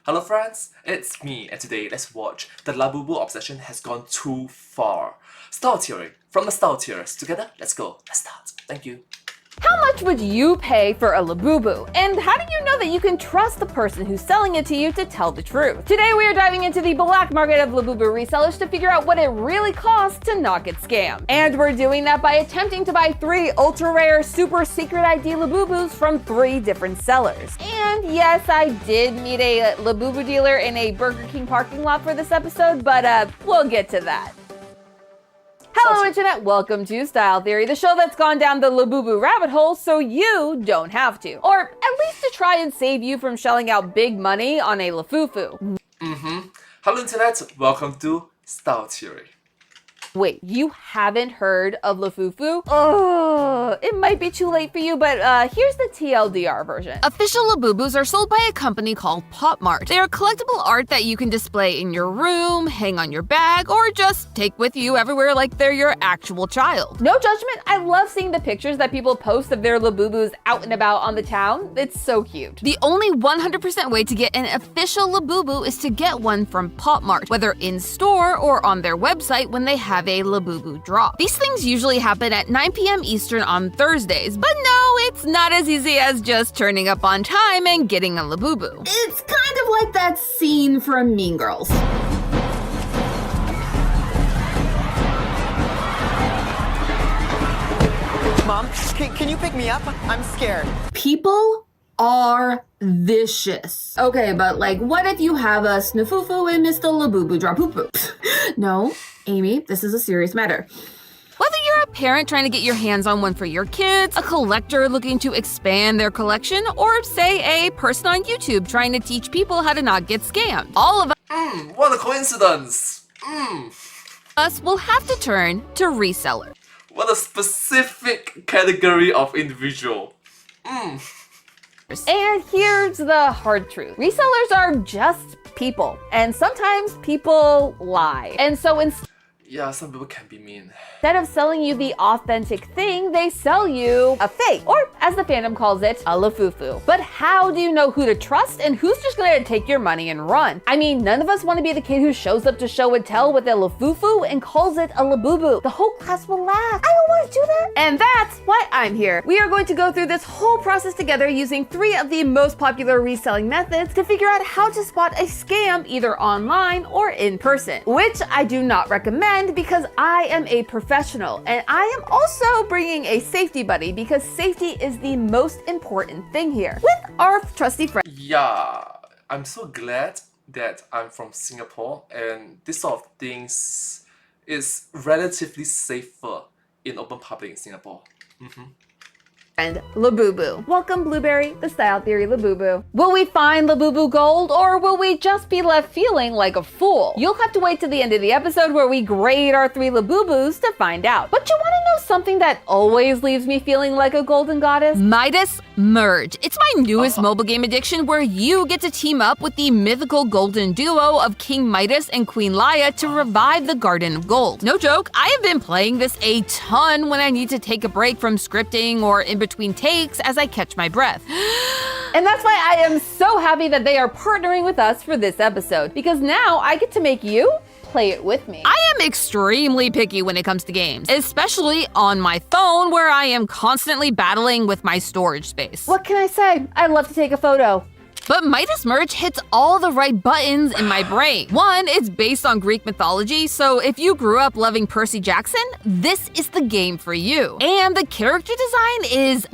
Hello friends, it's me, and today let's watch The Labubu Obsession Has Gone Too Far. Style Theory. From the Style Theorists. Together, let's go. Let's start. Thank you. How much would you pay for a Labubu? And how do you know that you can trust the person who's selling it to you to tell the truth? Today we are diving into the black market of Labubu resellers to figure out what it really costs to not get scammed. And we're doing that by attempting to buy 3 ultra-rare super secret ID Labubus from 3 different sellers. And yes, I did meet a Labubu dealer in a Burger King parking lot for this episode, but we'll get to that. Hello Internet, welcome to Style Theory, the show that's gone down the Labubu rabbit hole so you don't have to. Or at least to try and save you from shelling out big money on a Lafufu. Hello Internet, welcome to Style Theory. Wait, you haven't heard of Lafufu? Oh, it might be too late for you, but here's the TLDR version. Official Labubus are sold by a company called Pop Mart. They are collectible art that you can display in your room, hang on your bag, or just take with you everywhere like they're your actual child. No judgment, I love seeing the pictures that people post of their Labubus out and about on the town. It's so cute. The only 100% way to get an official Labubu is to get one from Pop Mart, whether in store or on their website when they have a Labubu drop. These things usually happen at 9 p.m. Eastern on Thursdays, but no, it's not as easy as just turning up on time and getting a Labubu. It's kind of like that scene from Mean Girls. Mom, can you pick me up? I'm scared. People are vicious. Okay, but like, what if you have a Snufufu and Mr. Labubu drop poo-poo? No, Amy, this is a serious matter. Whether you're a parent trying to get your hands on one for your kids, a collector looking to expand their collection, or say a person on YouTube trying to teach people how to not get scammed, all of What a coincidence! us will have to turn to resellers. What a specific category of individual. And here's the hard truth. Resellers are just people, and sometimes people lie. And so Yeah, some people can be mean. instead of selling you the authentic thing, they sell you a fake, or as the fandom calls it, a Lafufu. But how do you know who to trust and who's just gonna take your money and run? I mean, none of us want to be the kid who shows up to show and tell with a Lafufu and calls it a Labubu. The whole class will laugh. I don't want to do that. And that's why I'm here. We are going to go through this whole process together using 3 of the most popular reselling methods to figure out how to spot a scam either online or in person, which I do not recommend because I am a professional, and I am also bringing a safety buddy because safety is the most important thing here with our trusty friend. Yeah, I'm so glad that I'm from Singapore and this sort of things is relatively safer in open public in Singapore. And Labubu. Welcome, Blueberry, the Style Theory Labubu. Will we find Labubu gold, or will we just be left feeling like a fool? You'll have to wait to the end of the episode where we grade our 3 Labubus to find out. But you want to know something that always leaves me feeling like a golden goddess? Midas Merge. It's my newest mobile game addiction where you get to team up with the mythical golden duo of King Midas and Queen Laia to revive the Garden of Gold. No joke, I have been playing this a ton when I need to take a break from scripting or in between takes as I catch my breath. And that's why I am so happy that they are partnering with us for this episode, because now I get to make you play it with me. I am extremely picky when it comes to games, especially on my phone where I am constantly battling with my storage space. What can I say? I love to take a photo. But Midas Merge hits all the right buttons in my brain. One, it's based on Greek mythology, so if you grew up loving Percy Jackson, this is the game for you. And the character design is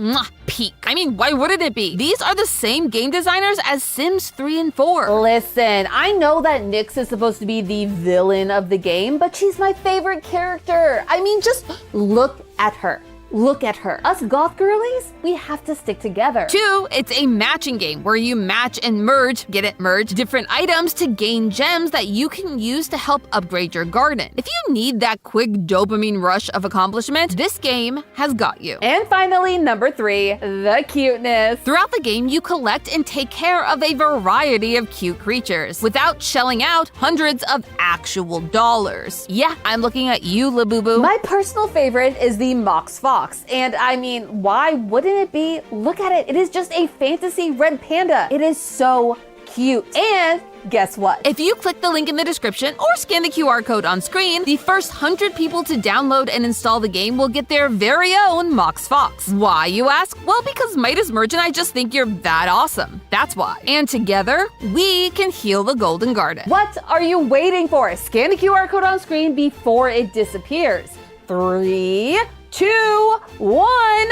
peak. I mean, why wouldn't it be? These are the same game designers as Sims 3 and 4. Listen, I know that Nyx is supposed to be the villain of the game, but she's my favorite character. I mean, just look at her. Look at her. Us goth girlies, we have to stick together. 2, it's a matching game where you match and merge, get it, merge, different items to gain gems that you can use to help upgrade your garden. If you need that quick dopamine rush of accomplishment, this game has got you. And finally, number 3, the cuteness. Throughout the game, you collect and take care of a variety of cute creatures without shelling out hundreds of actual dollars. Yeah, I'm looking at you, Labubu. My personal favorite is the Mox Fox. And I mean, why wouldn't it be? Look at it. It is just a fantasy red panda. It is so cute. And guess what? If you click the link in the description or scan the QR code on screen, the first 100 people to download and install the game will get their very own Mox Fox. Why, you ask? Well, because Midas Merge and I just think you're that awesome. That's why. And together, we can heal the Golden Garden. What are you waiting for? Scan the QR code on screen before it disappears. 3, 2, 1.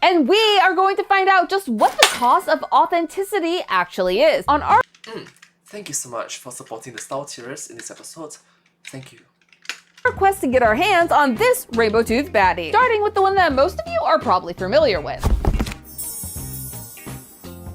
And we are going to find out just what the cost of authenticity actually is on our Thank you so much for supporting the style tiers in this episode. Thank you. quest to get our hands on this rainbow tooth baddie, starting with the one that most of you are probably familiar with.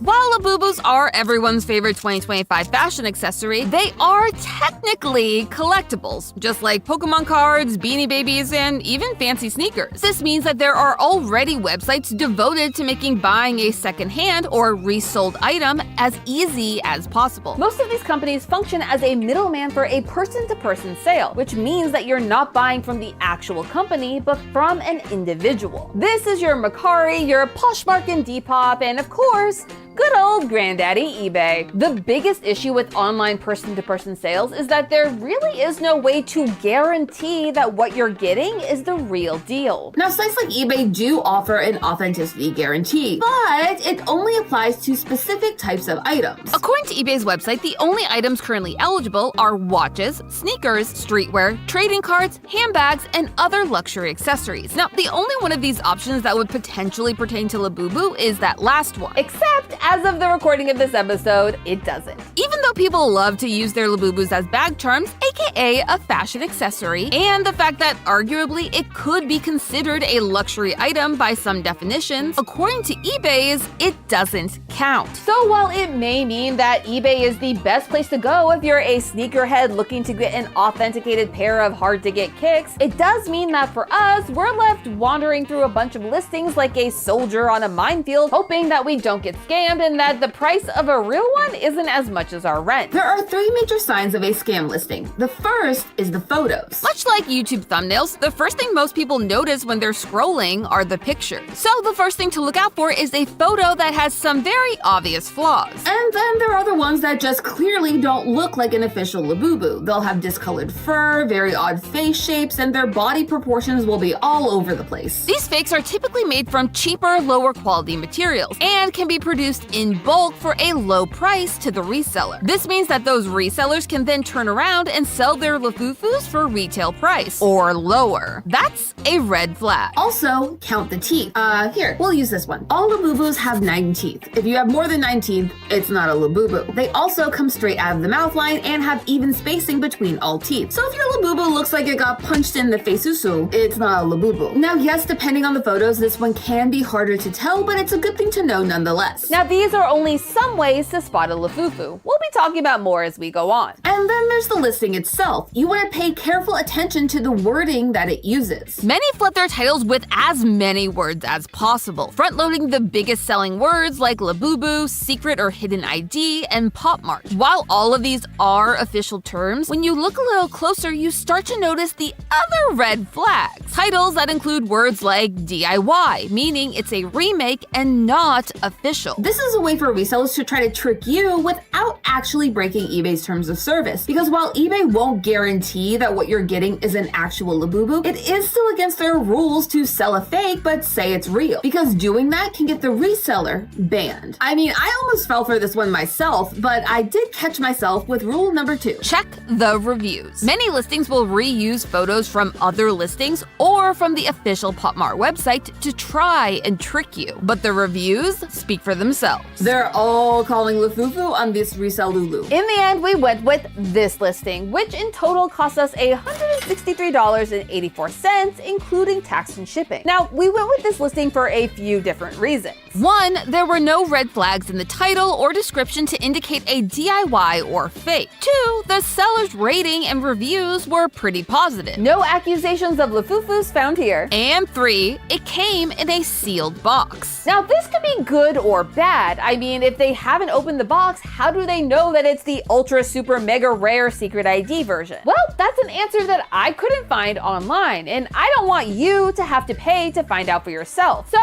While Labubus are everyone's favorite 2025 fashion accessory, they are technically collectibles, just like Pokemon cards, Beanie Babies, and even fancy sneakers. This means that there are already websites devoted to making buying a second-hand or resold item as easy as possible. Most of these companies function as a middleman for a person-to-person sale, which means that you're not buying from the actual company, but from an individual. This is your Mercari, your Poshmark and Depop, and of course, good old granddaddy eBay. The biggest issue with online person-to-person sales is that there really is no way to guarantee that what you're getting is the real deal. Now, sites like eBay do offer an authenticity guarantee, but it only applies to specific types of items. According to eBay's website, the only items currently eligible are watches, sneakers, streetwear, trading cards, handbags, and other luxury accessories. Now, the only one of these options that would potentially pertain to Labubu is that last one. Except, as of the recording of this episode, it doesn't. Even though people love to use their Labubus as bag charms, aka a fashion accessory, and the fact that arguably it could be considered a luxury item by some definitions, according to eBay's, it doesn't count. So while it may mean that eBay is the best place to go if you're a sneakerhead looking to get an authenticated pair of hard-to-get kicks, it does mean that for us, we're left wandering through a bunch of listings like a soldier on a minefield, hoping that we don't get scammed and that the price of a real one isn't as much as our rent. There are 3 major signs of a scam listing. The first is the photos. Much like YouTube thumbnails, the first thing most people notice when they're scrolling are the pictures. So the first thing to look out for is a photo that has some very obvious flaws. And then there are the ones that just clearly don't look like an official Labubu. They'll have discolored fur, very odd face shapes, and their body proportions will be all over the place. These fakes are typically made from cheaper, lower quality materials and can be produced in bulk for a low price to the reseller. This means that those resellers can then turn around and sell their Lafufus for retail price or lower. That's a red flag. Also, count the teeth. Here, we'll use this one. All Labubus have 9 teeth. If you have more than 9 teeth, it's not a Labubu. They also come straight out of the mouth line and have even spacing between all teeth. So if your Labubu looks like it got punched in the facesusu, it's not a Labubu. Now, yes, depending on the photos, this one can be harder to tell, but it's a good thing to know nonetheless. Now these are only some ways to spot a Lafufu. We'll be talking about more as we go on. And then there's the listing itself. You want to pay careful attention to the wording that it uses. Many flip their titles with as many words as possible, front-loading the biggest selling words like Labubu, secret or hidden ID, and Pop Mart. While all of these are official terms, when you look a little closer, you start to notice the other red flags. Titles that include words like DIY, meaning it's a remake and not official. This is a way for resellers to try to trick you without actually breaking eBay's terms of service. Because while eBay won't guarantee that what you're getting is an actual Labubu, it is still against their rules to sell a fake but say it's real. Because doing that can get the reseller banned. I mean, I almost fell for this one myself, but I did catch myself with rule number 2. Check the reviews. Many listings will reuse photos from other listings or from the official PopMart website to try and trick you. But the reviews speak for themselves. They're all calling Lafufu on this resell Lulu. In the end, we went with this listing, which in total cost us $163.84, including tax and shipping. Now, we went with this listing for a few different reasons. 1. There were no red flags in the title or description to indicate a DIY or fake. 2. The seller's rating and reviews were pretty positive. No accusations of Lafufus found here. And 3. It came in a sealed box. Now, this could be good or bad. I mean, if they haven't opened the box, how do they know that it's the ultra super mega rare secret ID version? Well, that's an answer that I couldn't find online, and I don't want you to have to pay to find out for yourself. So,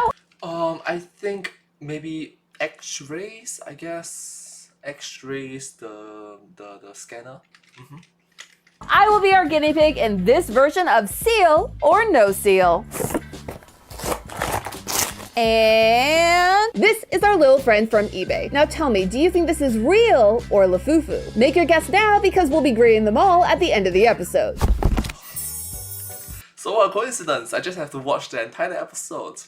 I think maybe X-rays, I guess. X-rays, the scanner. I will be our guinea pig in this version of seal or no seal. And this is our little friend from eBay. Now tell me, do you think this is real or Labubu? Make your guess now because we'll be grading them all at the end of the episode. So what a coincidence, I just have to watch the entire episode.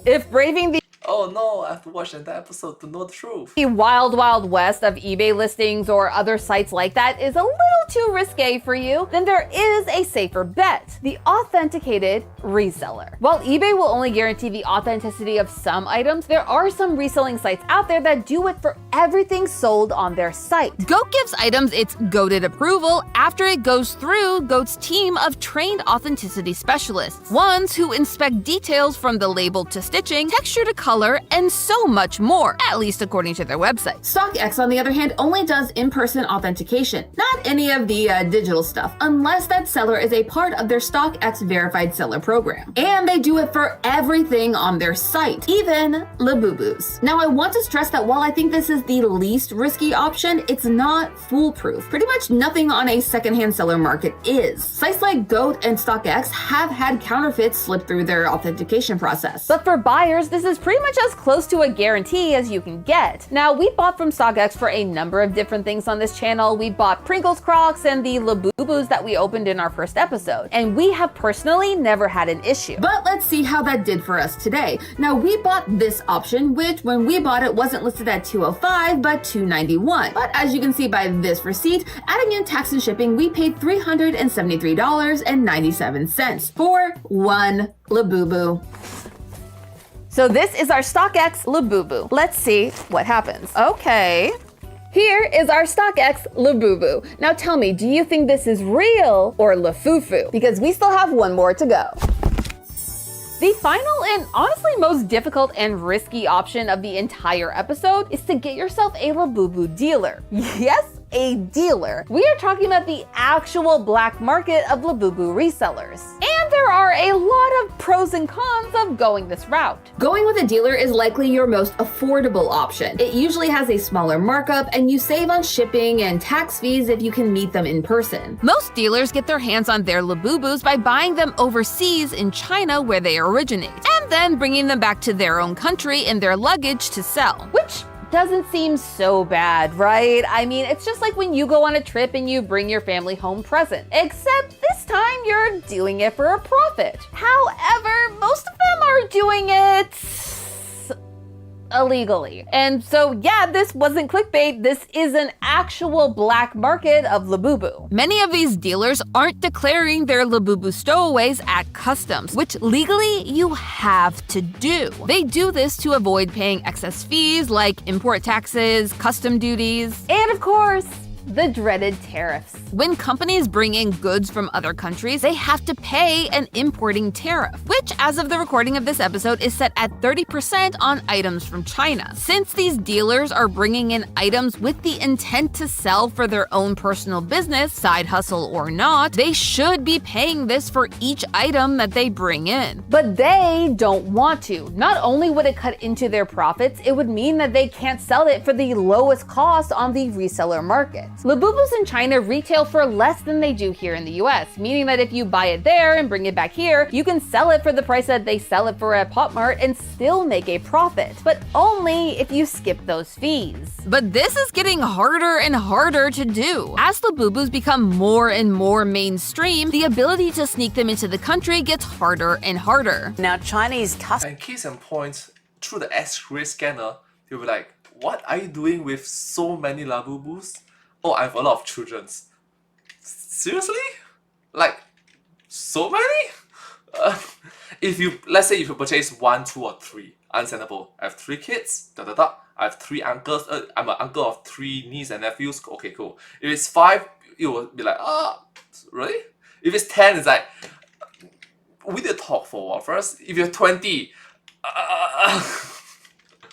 If braving the Oh no, I have to watch the entire episode to know the truth. wild west of eBay listings or other sites like that is a little too risque for you, then there is a safer bet, the authenticated reseller. While eBay will only guarantee the authenticity of some items, there are some reselling sites out there that do it for everything sold on their site. Goat gives items its goated approval after it goes through Goat's team of trained authenticity specialists, ones who inspect details from the label to stitching, texture to color, and so much more, at least according to their website. StockX, on the other hand, only does in-person authentication, not any of the digital stuff, unless that seller is a part of their StockX verified seller program. And they do it for everything on their site, even Labubu's. Now, I want to stress that while I think this is the least risky option, it's not foolproof. Pretty much nothing on a secondhand seller market is. Sites like Goat and StockX have had counterfeits slip through their authentication process. But for buyers, this is pretty much as close to a guarantee as you can get. Now, we bought from StockX for a number of different things on this channel. We bought Pringles Crocs and the Labubus that we opened in our first episode, and we have personally never had an issue. But let's see how that did for us today. Now, we bought this option, which when we bought it wasn't listed at $205 but $291. But as you can see by this receipt, adding in tax and shipping, we paid $373.97 for one Labubu. So this is our StockX Labubu. Let's see what happens. Okay. Here is our StockX Labubu. Now tell me, do you think this is real or Lafufu? Because we still have one more to go. The final and honestly most difficult and risky option of the entire episode is to get yourself a Labubu dealer. Yes, a dealer. We are talking about the actual black market of Labubu resellers. And there are a lot of pros and cons of going this route. Going with a dealer is likely your most affordable option. It usually has a smaller markup, and you save on shipping and tax fees if you can meet them in person. Most dealers get their hands on their Labubus by buying them overseas in China where they originate, and then bringing them back to their own country in their luggage to sell. Which doesn't seem so bad, right? I mean, it's just like when you go on a trip and you bring your family home present, except this time you're doing it for a profit. However, most of them are doing it illegally. And so yeah, this wasn't clickbait, this is an actual black market of Labubu. Many of these dealers aren't declaring their Labubu stowaways at customs, which legally you have to do. They do this to avoid paying excess fees like import taxes, custom duties, And of course, the dreaded tariffs. When companies bring in goods from other countries, they have to pay an importing tariff, which as of the recording of this episode is set at 30% on items from China. Since these dealers are bringing in items with the intent to sell for their own personal business, side hustle or not, they should be paying this for each item that they bring in. But they don't want to. Not only would it cut into their profits, it would mean that they can't sell it for the lowest cost on the reseller market. Labubus in China retail for less than they do here in the US, meaning that if you buy it there and bring it back here, you can sell it for the price that they sell it for at Pop Mart and still make a profit, but only if you skip those fees. But this is getting harder and harder to do. As Labubus become more and more mainstream, the ability to sneak them into the country gets harder and harder. Now, Chinese customers. And case in point, through the X-ray scanner, they'll be like, what are you doing with so many Labubus? Oh, I have a lot of children's. Seriously? Like, so many? Let's say if you purchase 1, 2, or 3, understandable. I have 3 kids, I have 3 uncles, I'm an uncle of 3 nieces and nephews, okay, cool. If it's 5, it will be like, really? If it's 10, it's like, we did talk for a while first. If you're 20,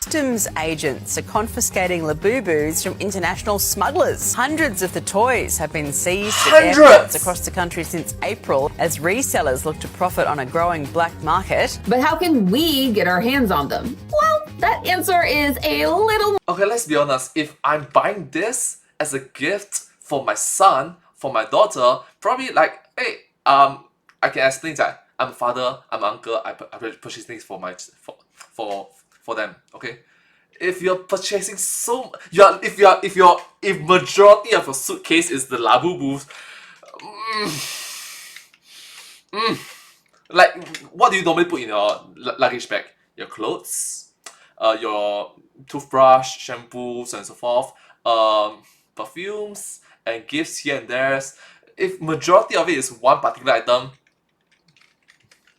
Customs agents are confiscating Labubus from international smugglers. Hundreds of the toys have been seized at airports across the country since April as resellers look to profit on a growing black market. But how can we get our hands on them? Well, That answer is a little Okay, let's be honest. If I'm buying this as a gift for my son, for my daughter, probably like, hey, I can explain that I'm a father, I'm an uncle, I purchase things for my for them. Okay, if you're purchasing if majority of your suitcase is the Labubus, like what do you normally put in your luggage bag? Your clothes, your toothbrush, shampoos, and so forth, perfumes, and gifts here and there. If majority of it is one particular item,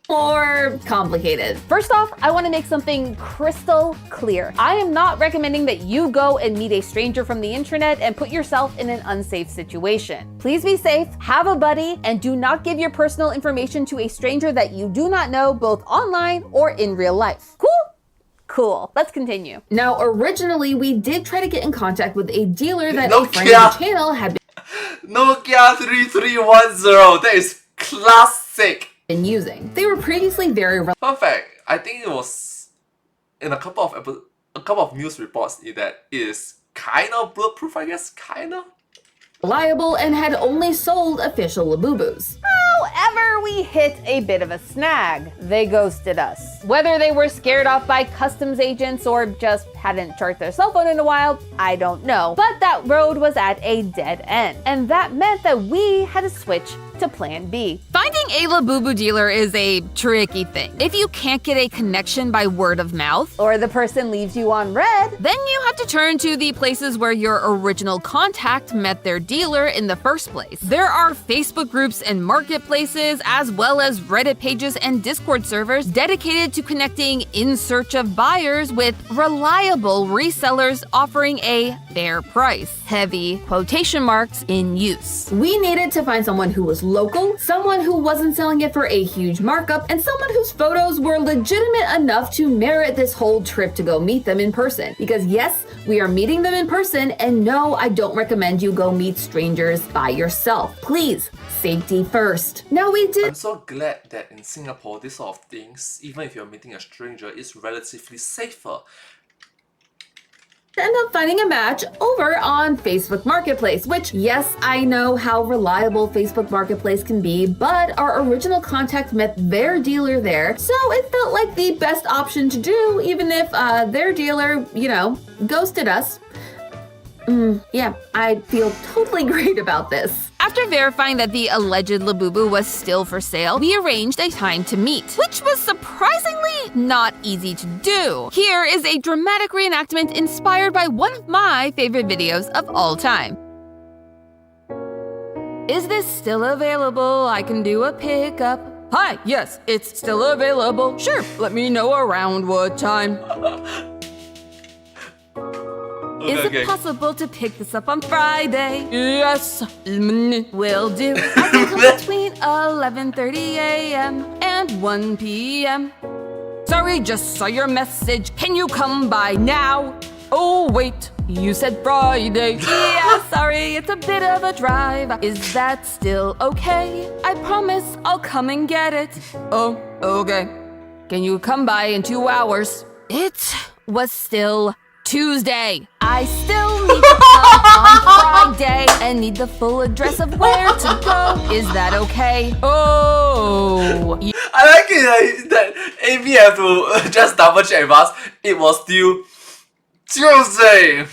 more complicated. First off, I want to make something crystal clear. I am not recommending that you go and meet a stranger from the internet and put yourself in an unsafe situation. Please be safe, have a buddy, and do not give your personal information to a stranger that you do not know, both online or in real life. Cool? Cool. Let's continue. Now, originally, we did try to get in contact with a dealer that Nokia. a friend of the channel had Nokia 3310. That is classic. been using. They were previously very Fun fact, I think it was in a couple of news reports that it is kind of bulletproof, I guess, kind of. reliable and had only sold official Labubus. However, we hit a bit of a snag. They ghosted us. Whether they were scared off by customs agents or just hadn't charged their cell phone in a while, I don't know. But that road was at a dead end. And that meant that we had to switch to plan B. Finding a Labubu dealer is a tricky thing. If you can't get a connection by word of mouth, Or the person leaves you on red. then you have to turn to the places where your original contact met their dealer in the first place. There are Facebook groups and marketplaces, as well as Reddit pages and Discord servers dedicated to connecting in search of buyers with reliable resellers offering a fair price. Heavy quotation marks in use. We needed to find someone who was local, someone who wasn't selling it for a huge markup, and someone whose photos were legitimate enough to merit this whole trip to go meet them in person. Because yes, we are meeting them in person, and no, I don't recommend you go meet strangers by yourself. Please, safety first. Now we did I'm so glad that in Singapore, this sort of things, even if you're meeting a stranger, is relatively safer. end up finding a match over on Facebook Marketplace, which, yes, I know how reliable Facebook Marketplace can be, but our original contact met their dealer there, so it felt like the best option to do, even if their dealer, ghosted us. Yeah, I feel totally great about this. After verifying that the alleged Labubu was still for sale, we arranged a time to meet, which was surprisingly not easy to do. Here is a dramatic reenactment inspired by one of my favorite videos of all time. Is this still available? I can do a pickup. Hi, yes, it's still available. Sure, let me know around what time. Is it possible to pick this up on Friday? Yes, will do. I can come between 11:30 a.m. and 1 p.m. Sorry, just saw your message. Can you come by now? Oh, wait, you said Friday. Yeah, sorry, it's a bit of a drive. Is that still okay? I promise I'll come and get it. Oh, okay. Can you come by in 2 hours? It was still Tuesday. I still need to come on Friday and need the full address of where to go. Is that okay? Oh. I like it that Amy have to just double check with us. It was still Tuesday.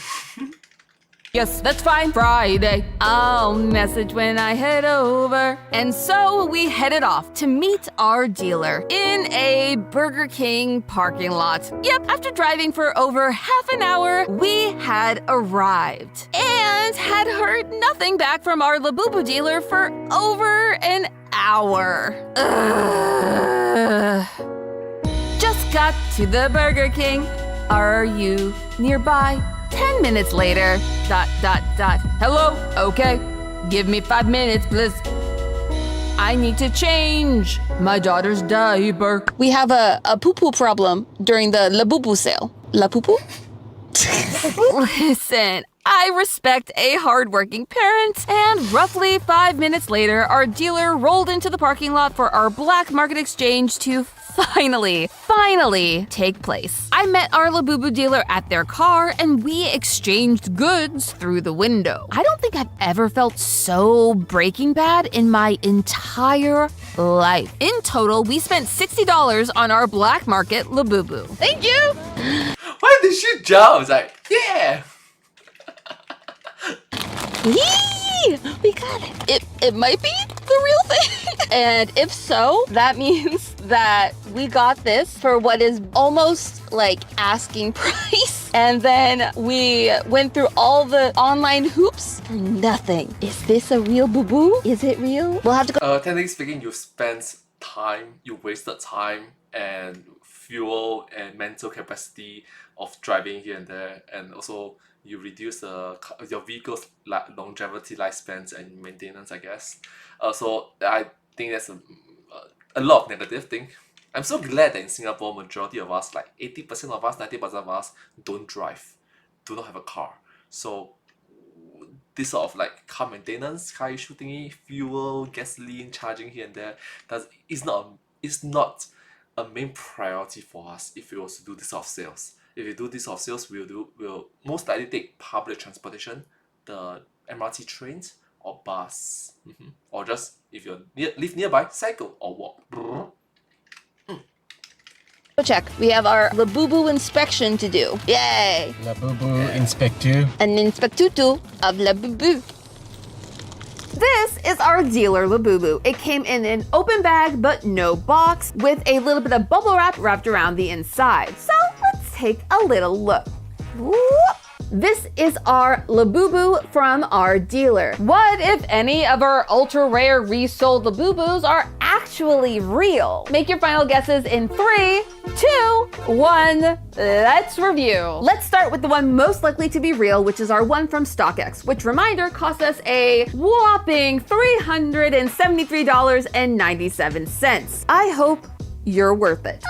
Yes, that's fine. Friday. I'll message when I head over. And so we headed off to meet our dealer in a Burger King parking lot. Yep, after driving for over half an hour, we had arrived and had heard nothing back from our Labubu dealer for over an hour. Ugh. Just got to the Burger King. Are you nearby? 10 minutes later, ... Hello? Okay. Give me 5 minutes, please. I need to change my daughter's diaper. We have a poo-poo problem during the Labubu sale. La poo-poo? Listen, I respect a hardworking parent, and roughly 5 minutes later, our dealer rolled into the parking lot for our black market exchange to finally take place. I met our Labubu dealer at their car and we exchanged goods through the window. I don't think I've ever felt so Breaking Bad in my entire life. In total, we spent $60 on our black market Labubu. Thank you! Why did she jump? It's like, yeah! Yee! We got it. It might be the real thing. And if so, that means that we got this for what is almost like asking price. And then we went through all the online hoops for nothing. Is this a real boo-boo? Is it real? We'll have to go. Technically speaking, you spent time, you wasted time and fuel and mental capacity of driving here and there, and also you reduce your vehicle's longevity, lifespans, and maintenance, I guess. So I think that's a lot of negative thing. I'm so glad that in Singapore, majority of us, like 80% of us, 90% of us, don't drive, do not have a car. So this sort of like car maintenance, car issue thingy, fuel, gasoline, charging here and there, it's not a main priority for us if we was to do this sort of sales. If we do this sort of sales, we'll most likely take public transportation, the MRT trains or bus, or just if you live nearby, cycle or walk. Check. We have our Labubu inspection to do. Yay! Labubu Inspectu. An inspectutu of Labubu. This is our dealer Labubu. It came in an open bag but no box with a little bit of bubble wrap wrapped around the inside. So let's take a little look. Whoop. This is our Labubu from our dealer. What if any of our ultra rare resold Labubus are actually real? Make your final guesses in 3, 2, 1. Let's review. Let's start with the one most likely to be real, which is our one from StockX, which, reminder, cost us a whopping $373.97. I hope you're worth it.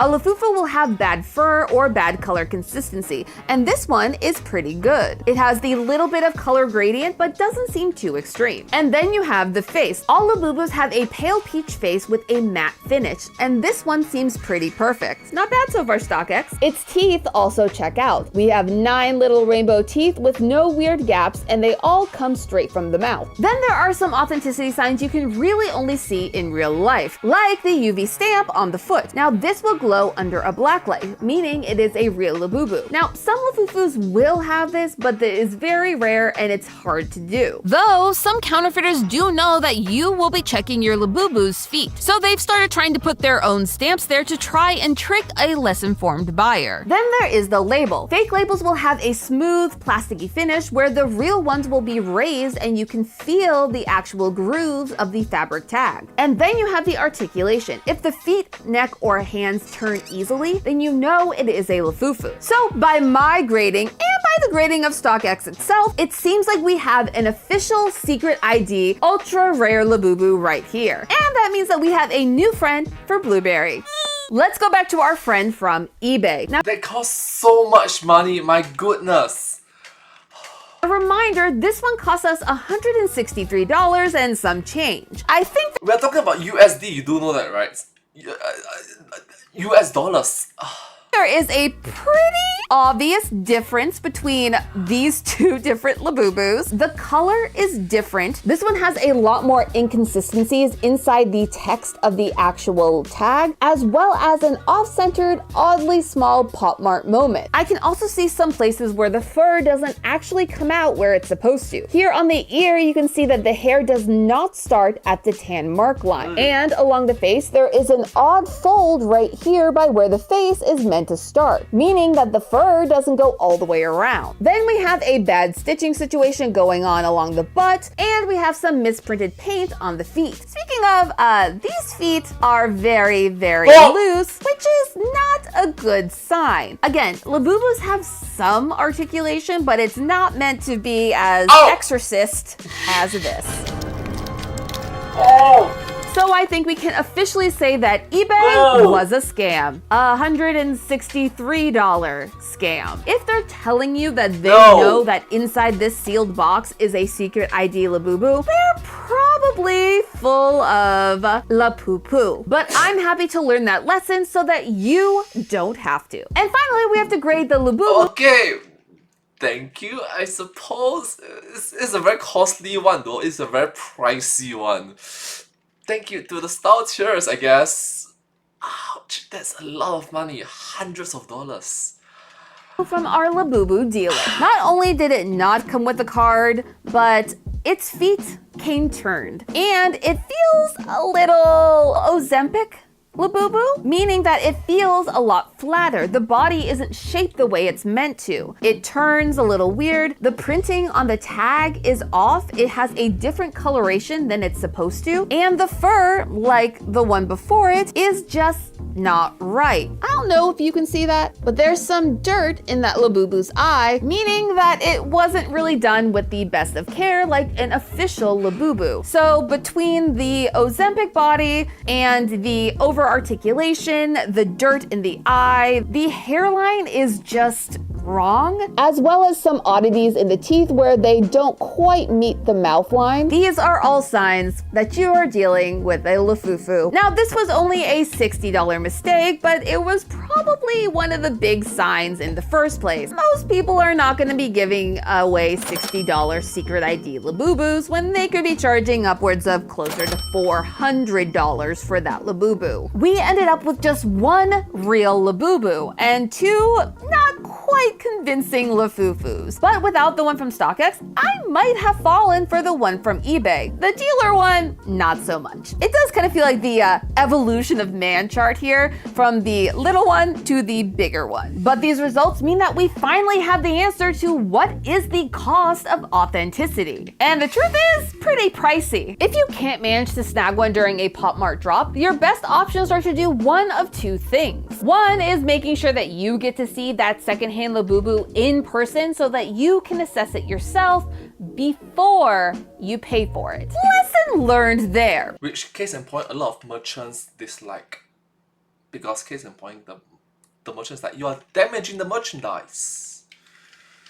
A Lafufu will have bad fur or bad color consistency, and this one is pretty good. It has the little bit of color gradient, but doesn't seem too extreme. And then you have the face. All Labubus have a pale peach face with a matte finish, and this one seems pretty perfect. Not bad so far, StockX. Its teeth also check out. We have 9 little rainbow teeth with no weird gaps, and they all come straight from the mouth. Then there are some authenticity signs you can really only see in real life, like the UV stamp on the foot. Now this will glow under a black light, meaning it is a real Labubu. Now some Lafufus will have this, but it is very rare and it's hard to do. Though some counterfeiters do know that you will be checking your Labubu's feet, so they've started trying to put their own stamps there to try and trick a less informed buyer. Then there is the label. Fake labels will have a smooth, plasticky finish where the real ones will be raised and you can feel the actual grooves of the fabric tag. And then you have the articulation. If the feet, neck, or hands turn easily, then you know it is a Lafufu. So by my grading, and by the grading of StockX itself, it seems like we have an official secret ID ultra rare Labubu right here. And that means that we have a new friend for Blueberry. Let's go back to our friend from eBay. Now, That costs so much money, my goodness. a reminder, this one cost us $163 and some change. I think We're talking about USD, you do know that, right? US dollars. there is a pretty obvious difference between these two different Labubus. The color is different. This one has a lot more inconsistencies inside the text of the actual tag, as well as an off-centered, oddly small pop mart moment. I can also see some places where the fur doesn't actually come out where it's supposed to. Here on the ear, you can see that the hair does not start at the tan mark line. And along the face, there is an odd fold right here by where the face is meant to start, meaning that the fur doesn't go all the way around. Then we have a bad stitching situation going on along the butt, and we have some misprinted paint on the feet. Speaking of, these feet are very, very loose, which is not a good sign. Again, Labubus have some articulation, but it's not meant to be as exorcist as this. So I think we can officially say that eBay was a scam. A $163 scam. If they're telling you that they know that inside this sealed box is a secret ID Labubu, they're probably full of la poo poo. But I'm happy to learn that lesson so that you don't have to. And finally, we have to grade the Labubu. Okay, thank you, I suppose. It's a very costly one though. It's a very pricey one. Thank you to the style tiers, I guess. Ouch, that's a lot of money. Hundreds of dollars. From our Labubu dealer. Not only did it not come with a card, but its feet came turned. And it feels a little Ozempic Labubu, meaning that it feels a lot flatter. The body isn't shaped the way it's meant to. It turns a little weird. The printing on the tag is off. It has a different coloration than it's supposed to. And the fur, like the one before it, is just not right. I don't know if you can see that, but there's some dirt in that Labubu's eye, meaning that it wasn't really done with the best of care like an official Labubu. So between the Ozempic body and the over-articulation, the dirt in the eye, the hairline is just wrong, as well as some oddities in the teeth where they don't quite meet the mouth line. These are all signs that you are dealing with a Lafufu. Now, this was only a $60 mistake, but it was probably one of the big signs in the first place. Most people are not going to be giving away $60 secret ID Labubus when they could be charging upwards of closer to $400 for that Labubu. We ended up with just one real Labubu and two not quite convincing Lafufus. But without the one from StockX, I might have fallen for the one from eBay. The dealer one, not so much. It does kind of feel like the evolution of man chart here, from the little one to the bigger one. But these results mean that we finally have the answer to what is the cost of authenticity. And the truth is pretty pricey. If you can't manage to snag one during a Pop Mart drop, your best options are to do one of two things. One is making sure that you get to see that secondhand Labubu in person so that you can assess it yourself before you pay for it. Lesson learned there. Which, case in point, a lot of merchants dislike. Because case in point, the merchants that you are damaging the merchandise.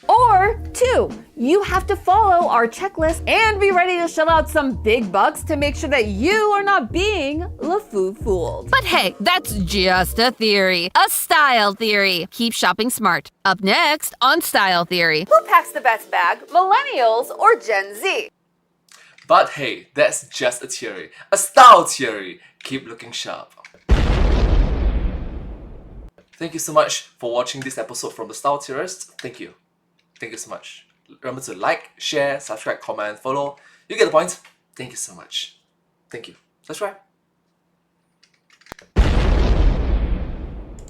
Or two, you have to follow our checklist and be ready to shell out some big bucks to make sure that you are not being Lafu-fooled. But hey, that's just a theory. A style theory. Keep shopping smart. Up next on Style Theory. Who packs the best bag, millennials or Gen Z? But hey, that's just a theory. A style theory. Keep looking sharp. Thank you so much for watching this episode from the Style Theorist. Thank you. Thank you so much. Remember to like, share, subscribe, comment, follow. You get the point. Thank you so much. Thank you. Subscribe.